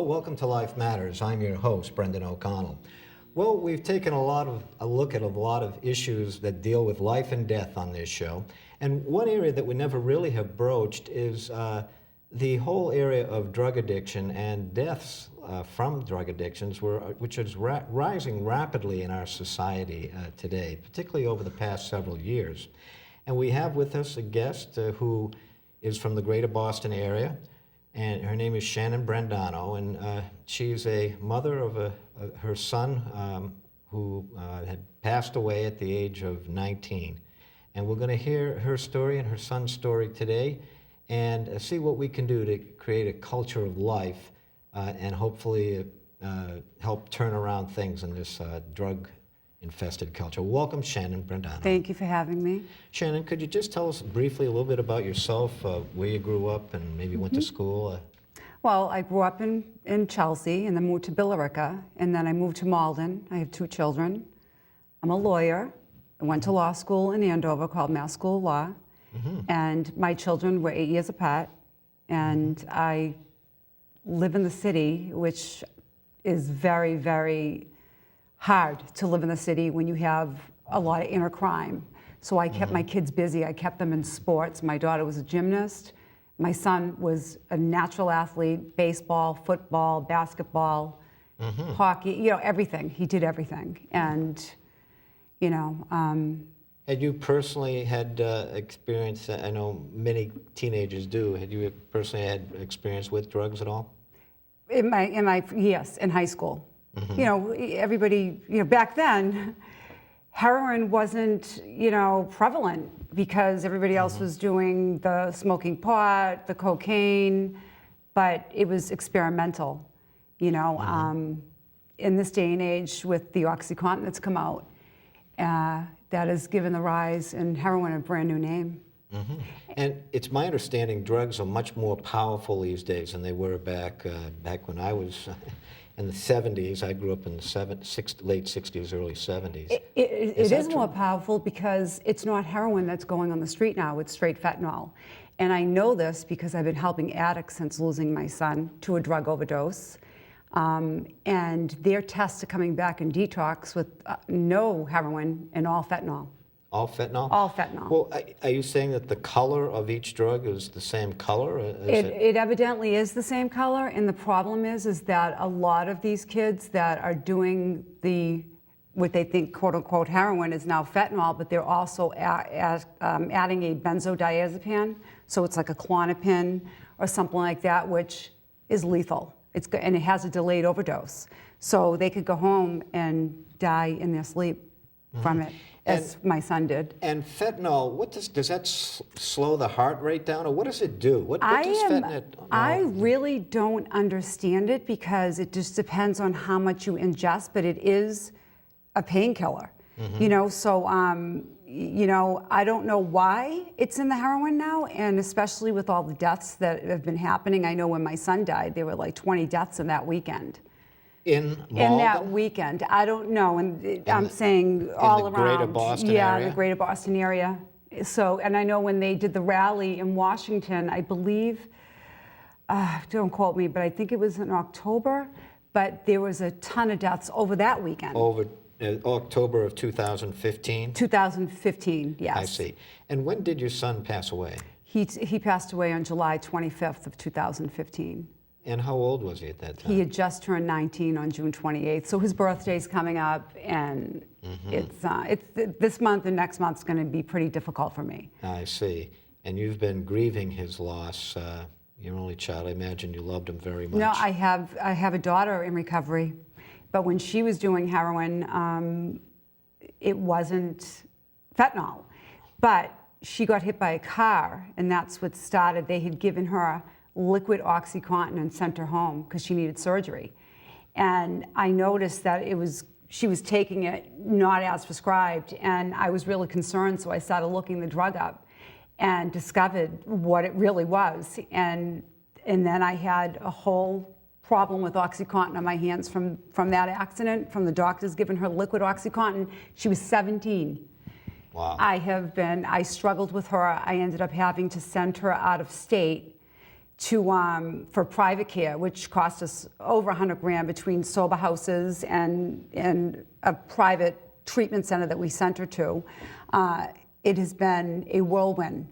welcome to Life Matters. I'm your host, Brendan O'Connell. Well, we've taken a look at a lot of issues that deal with life and death on this show. And one area that we never really have broached is the whole area of drug addiction and deaths from drug addictions, which is rising rapidly in our society today, particularly over the past several years. And we have with us a guest who is from the greater Boston area, and her name is Shannon Brandano, and she's a mother of her son who had passed away at the age of 19. And we're going to hear her story and her son's story today and see what we can do to create a culture of life and hopefully help turn around things in this drug-infested culture. Welcome, Shannon Brandano. Thank you for having me. Shannon, could you just tell us briefly a little bit about yourself, where you grew up and maybe went to school? Well, I grew up in Chelsea and then moved to Billerica, and then I moved to Malden. I have 2 children. I'm a lawyer. I went to law school in Andover called Mass School of Law, and my children were 8 years apart, and I live in the city, which is very, very hard to live in the city when you have a lot of inner crime. So I kept my kids busy. I kept them in sports. My daughter was a gymnast. My son was a natural athlete, baseball, football, basketball, hockey, everything. He did everything. And, Had you personally had experience, I know many teenagers do, had you personally had experience with drugs at all? Yes, in high school. Everybody, back then, heroin wasn't, prevalent because everybody else was doing the smoking pot, the cocaine, but it was experimental, in this day and age with the OxyContin that's come out, that has given the rise in heroin a brand new name. And it's my understanding drugs are much more powerful these days than they were back when I was in the 70s. I grew up in the late 60s, early 70s. It is more powerful because it's not heroin that's going on the street now, it's straight fentanyl. And I know this because I've been helping addicts since losing my son to a drug overdose. And their tests are coming back in detox with no heroin and all fentanyl. All fentanyl? All fentanyl. Well, are you saying that the color of each drug is the same color? It evidently is the same color, and the problem is that a lot of these kids that are doing what they think quote-unquote heroin is now fentanyl, but they're also adding a benzodiazepine, so it's like a Klonopin or something like that, which is lethal. And it has a delayed overdose. So they could go home and die in their sleep from it. As my son did. And fentanyl, does that slow the heart rate down, or what does it do? What does fentanyl? I really don't understand it because it just depends on how much you ingest, but it is a painkiller. So I don't know why it's in the heroin now, and especially with all the deaths that have been happening. I know when my son died, there were like 20 deaths in that weekend. In Malden? In that weekend. I don't know, and I'm saying all around. In the greater Boston area? Yeah, in the greater Boston area. So, and I know when they did the rally in Washington, I believe, don't quote me, but I think it was in October, but there was a ton of deaths over that weekend. Over October of 2015? 2015, yes. I see. And when did your son pass away? He passed away on July 25th of 2015. And how old was he at that time? He had just turned 19 on June 28th, so his birthday's coming up, and it's this month and next month's going to be pretty difficult for me. I see. And you've been grieving his loss. Your only child, I imagine you loved him very much. No, I have a daughter in recovery, but when she was doing heroin, it wasn't fentanyl, but she got hit by a car, and that's what started. They had given her liquid OxyContin and sent her home because she needed surgery. And I noticed that she was taking it not as prescribed, and I was really concerned, so I started looking the drug up and discovered what it really was. And then I had a whole problem with OxyContin on my hands from that accident, from the doctors giving her liquid OxyContin. She was 17. Wow. I struggled with her. I ended up having to send her out of state for private care, which cost us over $100,000 between sober houses and a private treatment center that we sent her to. It has been a whirlwind,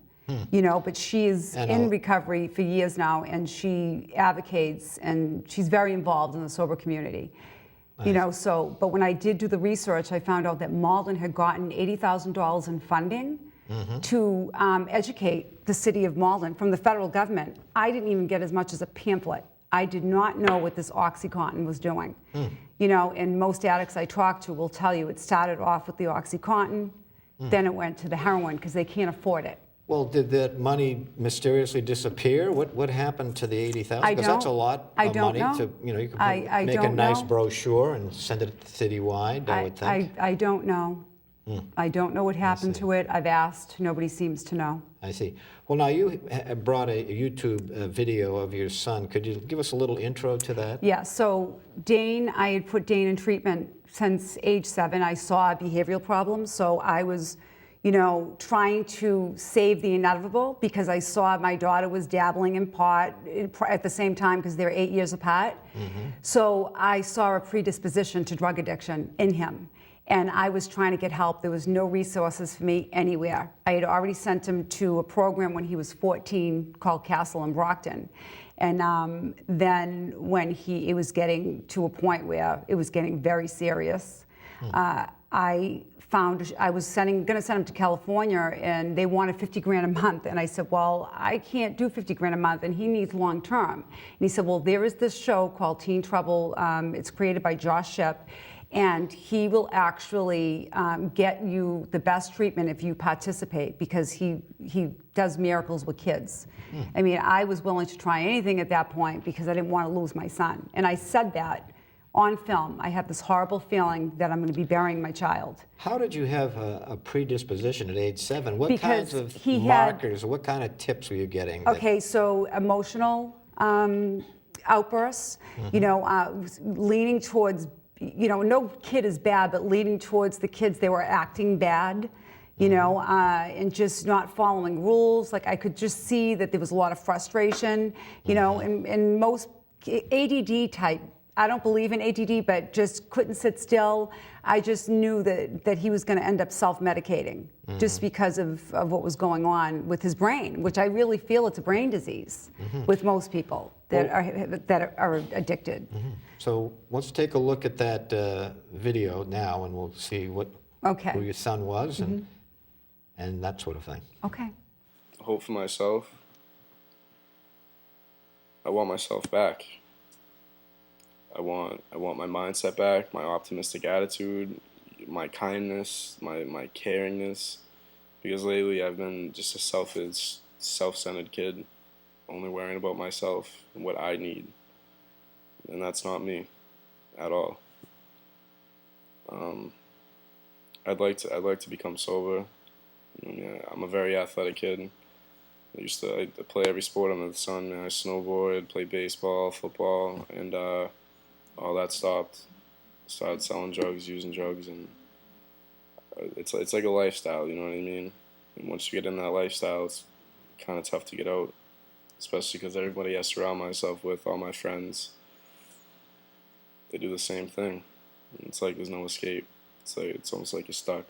but she's in recovery for years now, and she advocates, and she's very involved in the sober community. Nice. But when I did do the research, I found out that Malden had gotten $80,000 in funding to educate the city of Malden from the federal government. I didn't even get as much as a pamphlet. I did not know what this OxyContin was doing. And most addicts I talk to will tell you it started off with the OxyContin, then it went to the heroin because they can't afford it. Well, did that money mysteriously disappear? What happened to the 80,000? Because that's a lot of money to, you could make a nice brochure and send it citywide, I would think. I don't know. I don't know what happened to it. I've asked. Nobody seems to know. I see. Well, now you brought a YouTube video of your son. Could you give us a little intro to that? Yeah. So Dane, I had put Dane in treatment since age 7. I saw behavioral problems. So I was, trying to save the inevitable because I saw my daughter was dabbling in pot at the same time because they're 8 years apart. So I saw a predisposition to drug addiction in him. And I was trying to get help. There was no resources for me anywhere. I had already sent him to a program when he was 14 called Castle in Brockton. And then when it was getting to a point where it was getting very serious, I was going to send him to California, and they wanted $50,000 a month. And I said, well, I can't do $50,000 a month, and he needs long term. And he said, well, there is this show called Teen Trouble. It's created by Josh Shipp. And he will actually get you the best treatment if you participate because he does miracles with kids. I mean, I was willing to try anything at that point because I didn't want to lose my son. And I said that on film. I have this horrible feeling that I'm going to be burying my child. How did you have a predisposition at age 7? What kinds of markers, what kind of tips were you getting? Okay, so emotional outbursts, leaning towards no kid is bad, but leading towards the kids, they were acting bad, and just not following rules. Like I could just see that there was a lot of frustration, and most ADD type, I don't believe in ADD, but just couldn't sit still. I just knew that he was going to end up self-medicating just because of what was going on with his brain, which I really feel it's a brain disease with most people that are addicted. So let's take a look at that video now, and we'll see who your son was and that sort of thing. Okay. Hope for myself. I want myself back. I want my mindset back, my optimistic attitude, my kindness, my caringness. Because lately I've been just a selfish, self-centered kid, only worrying about myself and what I need. And that's not me at all. I'd like to become sober. I'm a very athletic kid. I used to play every sport under the sun. I snowboard, play baseball, football, and all that stopped. Started selling drugs, using drugs, and it's like a lifestyle. You know what I mean? And once you get in that lifestyle, it's kind of tough to get out, especially because everybody I surround myself with, all my friends, they do the same thing. It's like there's no escape. It's almost like you're stuck.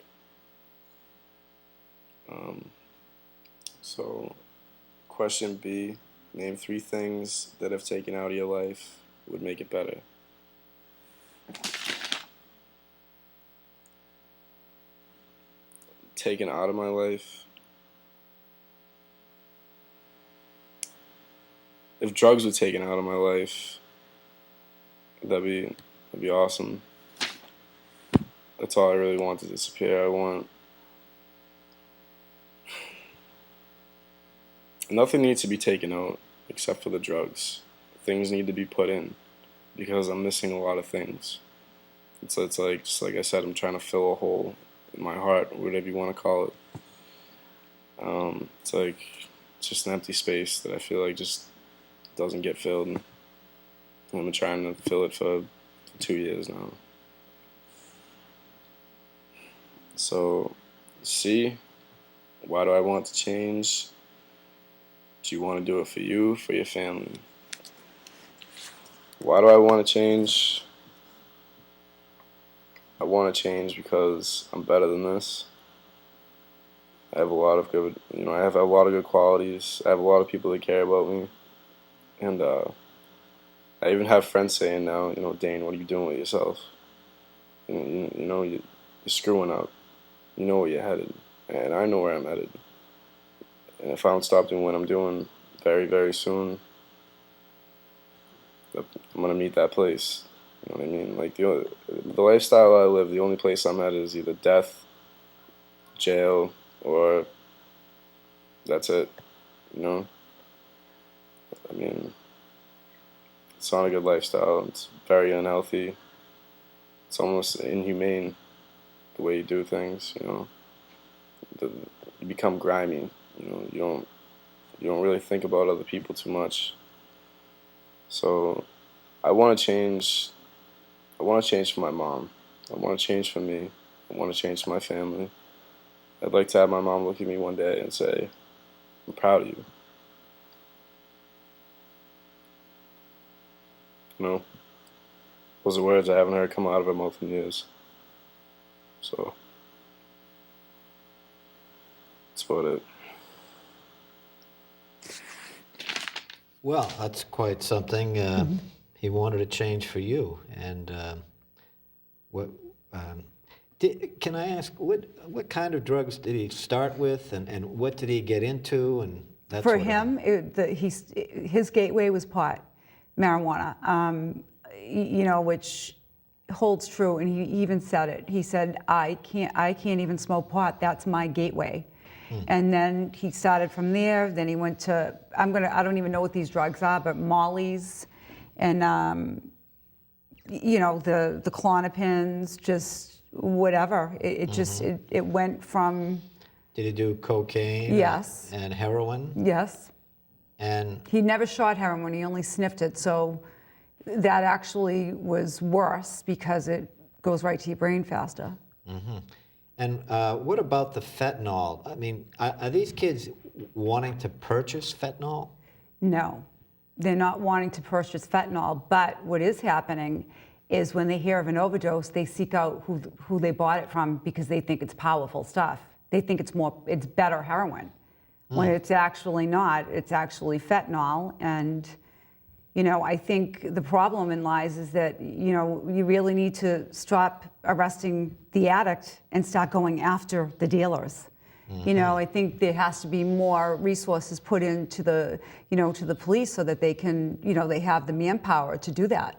So, question B, name 3 things that if taken out of your life would make it better. Taken out of my life. If drugs were taken out of my life, that'd be awesome. That's all I really want to disappear. Nothing needs to be taken out except for the drugs. Things need to be put in because I'm missing a lot of things. It's like, just like I said, I'm trying to fill a hole in my heart, whatever you want to call it. It's like just an empty space that I feel like just doesn't get filled. And I've been trying to fill it for 2 years now. So, C, why do I want to change? So you want to do it for you, for your family. Why do I want to change? I want to change because I'm better than this. I have a lot of good, I have a lot of good qualities. I have a lot of people that care about me. And I even have friends saying now, Dane, what are you doing with yourself? You're screwing up. You know where you're headed. And I know where I'm headed. And if I don't stop doing what I'm doing very, very soon, I'm going to meet that place. You know what I mean? Like, the lifestyle I live, the only place I'm at is either death, jail, or that's it. I mean, it's not a good lifestyle. It's very unhealthy. It's almost inhumane, the way you do things, You become grimy. You don't really think about other people too much. So I want to change. I want to change for my mom. I want to change for me. I want to change for my family. I'd like to have my mom look at me one day and say, I'm proud of you. Those are words I haven't heard come out of her mouth in years. So that's about it. Well, that's quite something. He wanted to change for you. And can I ask, what kind of drugs did he start with, and what did he get into? And that For sort of him, his gateway was pot, marijuana, which holds true. And he even said it. He said, I can't even smoke pot. That's my gateway. And then he started from there. Then he went to, I don't even know what these drugs are, but Molly's and, the Klonopins, just whatever. It went from. Did he do cocaine? Yes. And heroin? Yes. And he never shot heroin. He only sniffed it. So that actually was worse because it goes right to your brain faster. Mm-hmm. And what about the fentanyl? I mean, are these kids wanting to purchase fentanyl? No, they're not wanting to purchase fentanyl. But what is happening is when they hear of an overdose, they seek out who they bought it from because they think it's powerful stuff. They think it's better heroin, when it's actually not. It's actually fentanyl. And I think the problem lies is that, you really need to stop arresting the addict and start going after the dealers. I think there has to be more resources put into the, to the police so that they can, they have the manpower to do that.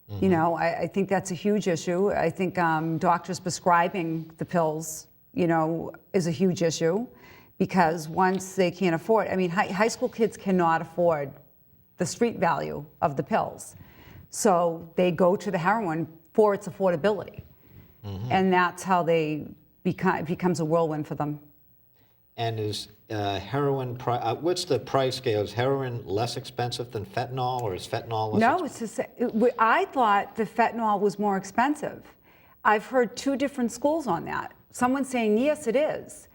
I think that's a huge issue. I think doctors prescribing the pills, is a huge issue because once they can't afford, high school kids cannot afford the street value of the pills. So they go to the heroin for its affordability. And that's how it becomes a whirlwind for them. And is heroin, what's the price scale? Is heroin less expensive than fentanyl, or is fentanyl less expensive? No, I thought the fentanyl was more expensive. I've heard two different schools on that. Someone's saying, yes, it is.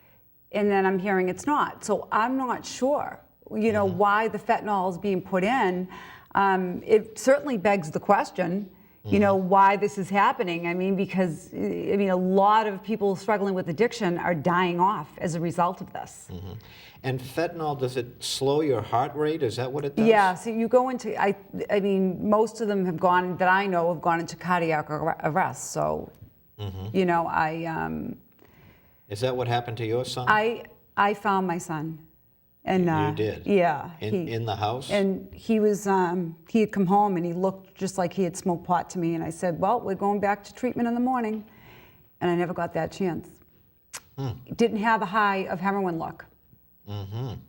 And then I'm hearing it's not. So I'm not sure. Why the fentanyl is being put in. It certainly begs the question, why this is happening. Because a lot of people struggling with addiction are dying off as a result of this. And fentanyl, does it slow your heart rate? Is that what it does? Yeah, so you go into, most of them have gone, that I know, have gone into cardiac arrest. So, Is that what happened to your son? I found my son. And you did? Yeah. In the house? And he was, he had come home and he looked just like he had smoked pot to me. And I said, well, we're going back to treatment in the morning. And I never got that chance. Didn't have a high of heroin look. And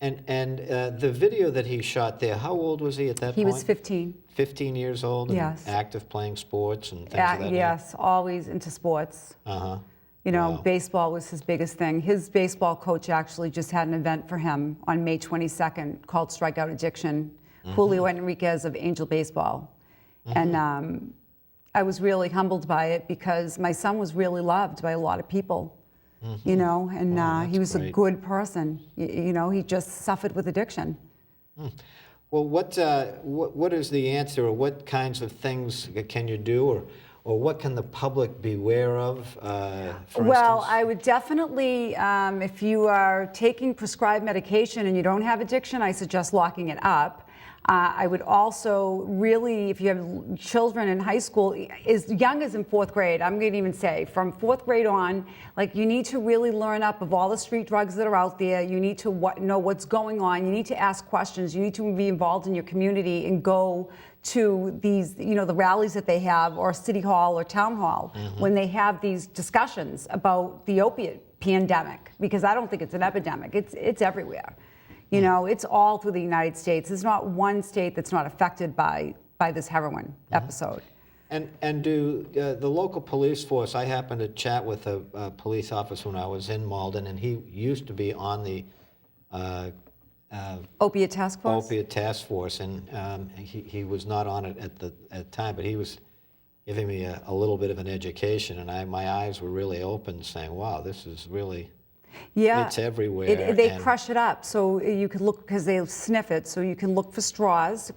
the video that he shot there, how old was he at that point? he was 15. 15 years old? And Yes. active, playing sports and things of that nature? Yes, always into sports. Wow. Baseball was his biggest thing. His baseball coach actually just had an event for him on May 22nd called Strikeout Addiction, Julio Enriquez of Angel Baseball. And I was really humbled by it because my son was really loved by a lot of people. you know, and Wow, he was that's a great. good person. You know, he just suffered with addiction. Well, what is the answer, or what kinds of things can you do, or what can the public beware of, for Well, instance? I would definitely, if you are taking prescribed medication and you don't have addiction, I suggest locking it up. I would also really, if you have children in high school, as young as in 4th grade, I'm going to even say from 4th grade on, like you need to really learn up of all the street drugs that are out there. You need to know what's going on. You need to ask questions. You need to be involved in your community and go to these, you know, the rallies that they have, or City Hall or Town Hall, when they have these discussions about the opiate pandemic, because I don't think it's an epidemic. It's everywhere. You know, it's all through the United States. There's not one state that's not affected by this heroin episode. And do the local police force, I happened to chat with a police officer when I was in Malden, and he used to be on the Opiate task force? opiate task force, and he was not on it at the time, but he was giving me a little bit of an education, and my eyes were really open, saying, wow, this is really... Yeah, it's everywhere. They and- crush it up, so you can look, because they'll sniff it, so you can look for straws.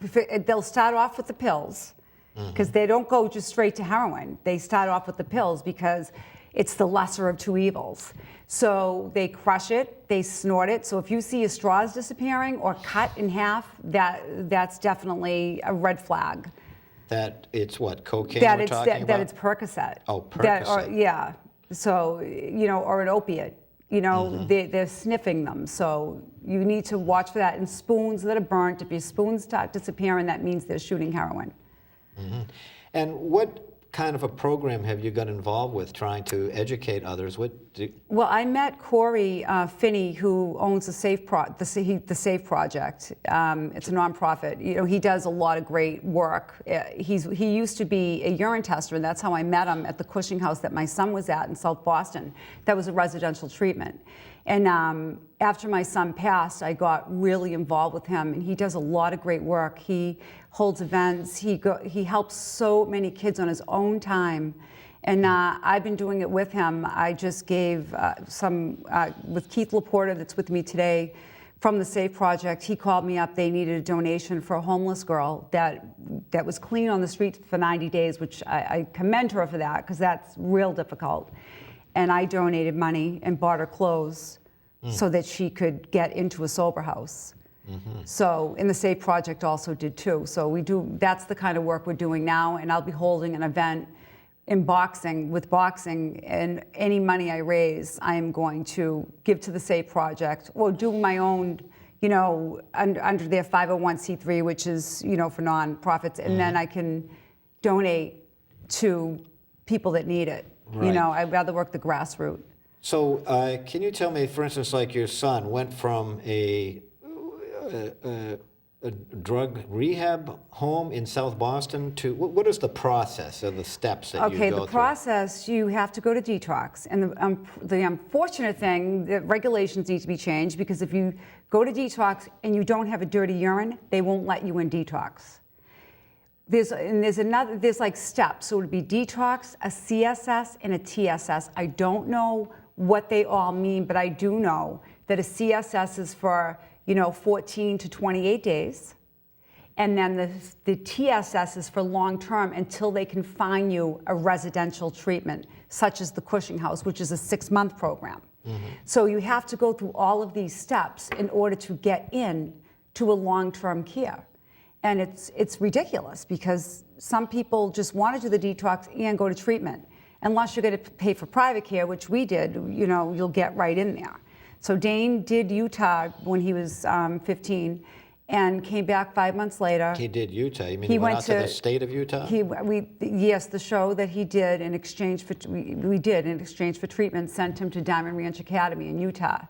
They'll start off with the pills, because they don't go just straight to heroin. They start off with the pills because it's the lesser of two evils. So they crush it, they snort it. So if you see your straws disappearing or cut in half, that's definitely a red flag. That it's what, cocaine That we're it's talking about? that it's Percocet. Oh, Or, yeah. So, you know, or an opiate. You know, they're sniffing them. So you need to watch for that. And spoons that are burnt, if your spoons start disappearing, that means they're shooting heroin. And what kind of a program have you got involved with trying to educate others? Well, I met Corey Finney, who owns the Safe Project. It's a nonprofit. You know, he does a lot of great work. He used to be a urine tester, and that's how I met him at the Cushing House that my son was at in South Boston. That was a residential treatment. And after my son passed, I got really involved with him, and he does a lot of great work. He holds events. He helps so many kids on his own time. And I've been doing it with him. I just gave with Keith Laporta, that's with me today, from the Safe Project. He called me up. They needed a donation for a homeless girl that was clean on the street for 90 days, which I commend her for that, because that's real difficult. And I donated money and bought her clothes so that she could get into a sober house. So, and the Safe Project also did too. So that's the kind of work we're doing now, and I'll be holding an event in with boxing, and any money I raise, I am going to give to the Safe Project, or do my own, you know, under their 501c3, which is, you know, for nonprofits, and then I can donate to people that need it. Right. You know, I'd rather work the grassroots. So can you tell me, for instance, like your son went from a drug rehab home in South Boston to, what is the process of the steps that you go through? Okay, the process, you have to go to detox. And the unfortunate thing, the regulations need to be changed, because if you go to detox and you don't have a dirty urine, they won't let you in detox. There's like steps. So it would be detox, a CSS, and a TSS. I don't know what they all mean, but I do know that a CSS is for, you know, 14 to 28 days. And then the TSS is for long term, until they can find you a residential treatment, such as the Cushing House, which is a 6-month program. So you have to go through all of these steps in order to get in to a long-term care. And it's ridiculous, because some people just want to do the detox and go to treatment. Unless you're going to pay for private care, which we did, you know, you'll get right in there. So Dane did Utah when he was 15, and came back 5 months later. He did Utah. You mean he went out to the state of Utah? Yes, the show that he did in exchange for treatment sent him to Diamond Ranch Academy in Utah,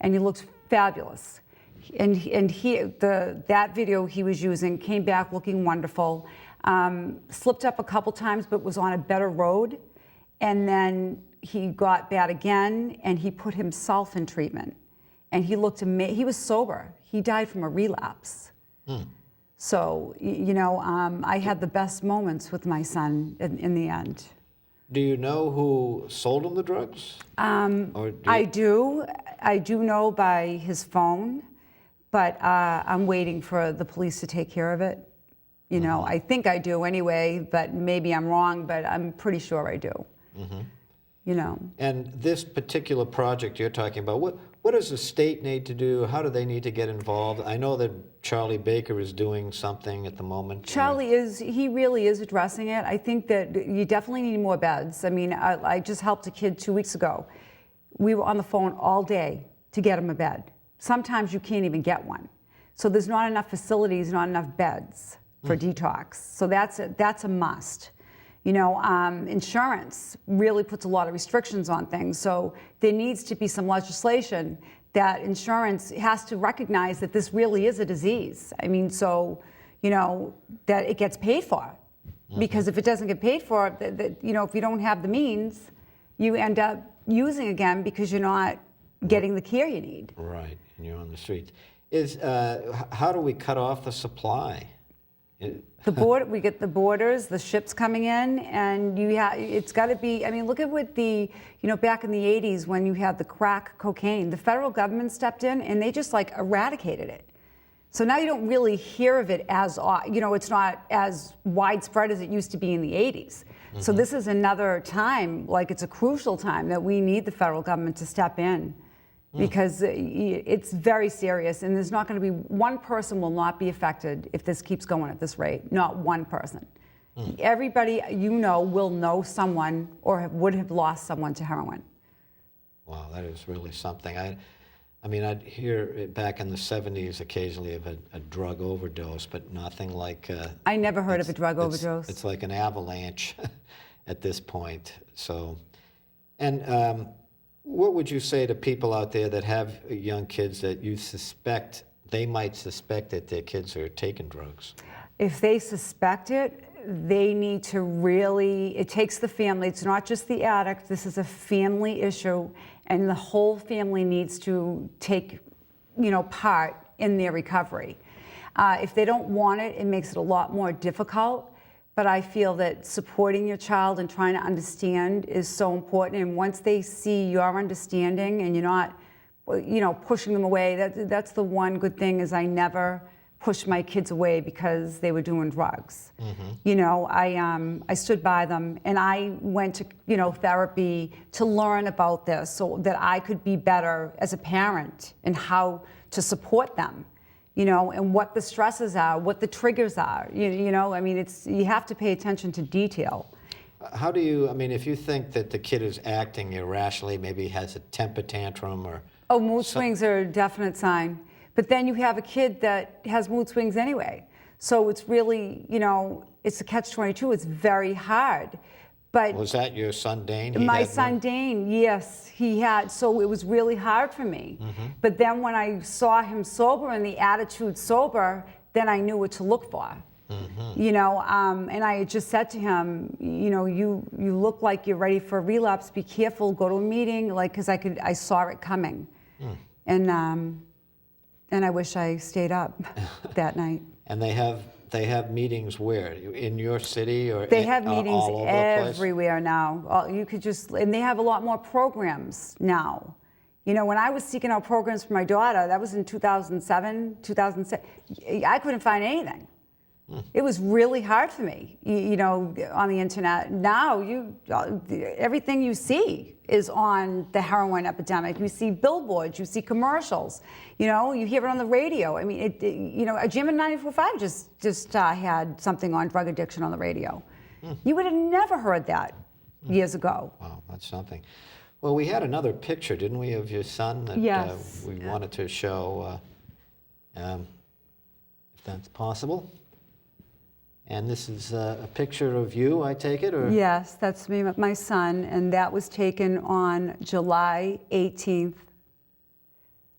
and he looks fabulous. And that video he was using came back looking wonderful. Slipped up a couple times, but was on a better road, and then he got bad again, and he put himself in treatment, and he looked amazing. He was sober. He died from a relapse. So, you know, I had the best moments with my son in the end. Do you know who sold him the drugs? Or do I do. I do know by his phone, but I'm waiting for the police to take care of it. You know, I think I do anyway, but maybe I'm wrong, but I'm pretty sure I do. You know. And this particular project you're talking about, what does the state need to do? How do they need to get involved? I know that Charlie Baker is doing something at the moment. Charlie he really is addressing it. I think that you definitely need more beds. I mean, I just helped a kid 2 weeks ago. We were on the phone all day to get him a bed. Sometimes you can't even get one. So there's not enough facilities, not enough beds for detox. So that's a must. You know, insurance really puts a lot of restrictions on things. So there needs to be some legislation that insurance has to recognize that this really is a disease. I mean, so, you know, that it gets paid for. Because if it doesn't get paid for, you know, if you don't have the means, you end up using again because you're not getting the care you need. Right, and you're on the streets. How do we cut off the supply? We get the borders, the ships coming in, and it's got to be. I mean, look at what back in the '80s when you had the crack cocaine, the federal government stepped in and they just like eradicated it. So now you don't really hear of it as, you know, it's not as widespread as it used to be in the '80s. So this is another time, like it's a crucial time that we need the federal government to step in. Because it's very serious, and there's not going to be one person will not be affected if this keeps going at this rate. Not one person. Everybody you know will know someone or would have lost someone to heroin. Wow, that is really something. I mean, I'd hear it back in the '70s occasionally of a drug overdose, but nothing like. I never heard of a drug overdose. It's like an avalanche at this point. So, and. What would you say to people out there that have young kids that you suspect, they might suspect that their kids are taking drugs? If they suspect it, they need to really, it takes the family. It's not just the addict. This is a family issue, and the whole family needs to take, you know, part in their recovery. If they don't want it, it makes it a lot more difficult. But I feel that supporting your child and trying to understand is so important. And once they see your understanding and you're not, you know, pushing them away, that's the one good thing is I never pushed my kids away because they were doing drugs. You know, I stood by them, and I went to, you know, therapy to learn about this so that I could be better as a parent and how to support them. You know, and what the stresses are, what the triggers are. You know, I mean, you have to pay attention to detail. How do you, I mean, if you think that the kid is acting irrationally, maybe has a temper tantrum or... Oh, mood swings are a definite sign. But then you have a kid that has mood swings anyway. So it's really, you know, it's a catch-22. It's very hard. But was that your son, Dane? My son, Dane, yes, he had. So it was really hard for me. But then when I saw him sober and the attitude sober, then I knew what to look for. You know, and I had just said to him, you know, you look like you're ready for a relapse. Be careful. Go to a meeting, like, because I saw it coming, and I wish I stayed up that night. And they have meetings where? In your city or they have meetings all over the place? Everywhere now. You could just, and they have a lot more programs now. You know, when I was seeking out programs for my daughter, that was in 2007, 2006, I couldn't find anything. It was really hard for me, you know, on the internet. Now, everything you see is on the heroin epidemic. You see billboards, you see commercials, you know, you hear it on the radio. I mean, you know, a Jim in 94.5 just had something on drug addiction on the radio. You would have never heard that years ago. Wow, that's something. Well, we had another picture, didn't we, of your son that yes. We wanted to show, if that's possible. And this is a picture of you, I take it? Or? Yes, that's me, my son, and that was taken on July 18th.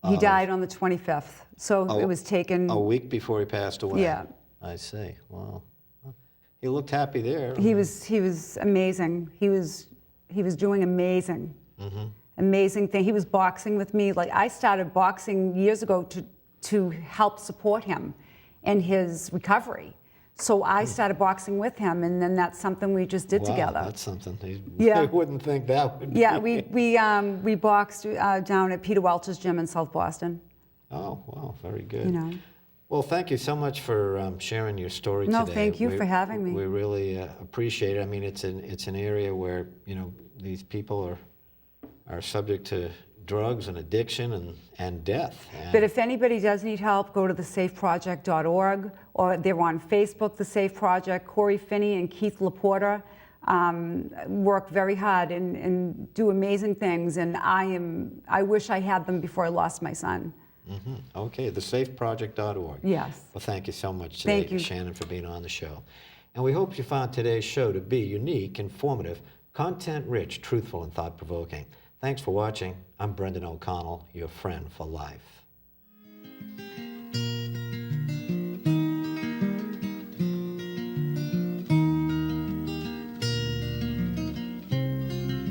He died on the 25th, so it was taken... A week before he passed away? Yeah. I see, wow. He looked happy there. He was amazing. He was doing amazing. Amazing thing. He was boxing with me. Like, I started boxing years ago to help support him in his recovery. So I started boxing with him, and then that's something we just did Wow, together. that's something. Yeah. I wouldn't think that would Yeah, be. we boxed down at Peter Welch's gym in South Boston. Oh, wow, very good. You know. Well, thank you so much for sharing your story today. No, thank you for having me. We really appreciate it. I mean, it's an area where, you know, these people are subject to drugs and addiction and death. But if anybody does need help, go to thesafeproject.org, or they're on Facebook, The Safe Project. Corey Finney and Keith Laporta work very hard and do amazing things, and I wish I had them before I lost my son. Mm-hmm. Okay, thesafeproject.org. Yes. Well, thank you so much today, Thank you. Shannon, for being on the show. And we hope you found today's show to be unique, informative, content-rich, truthful, and thought-provoking. Thanks for watching. I'm Brendan O'Connell, your friend for life.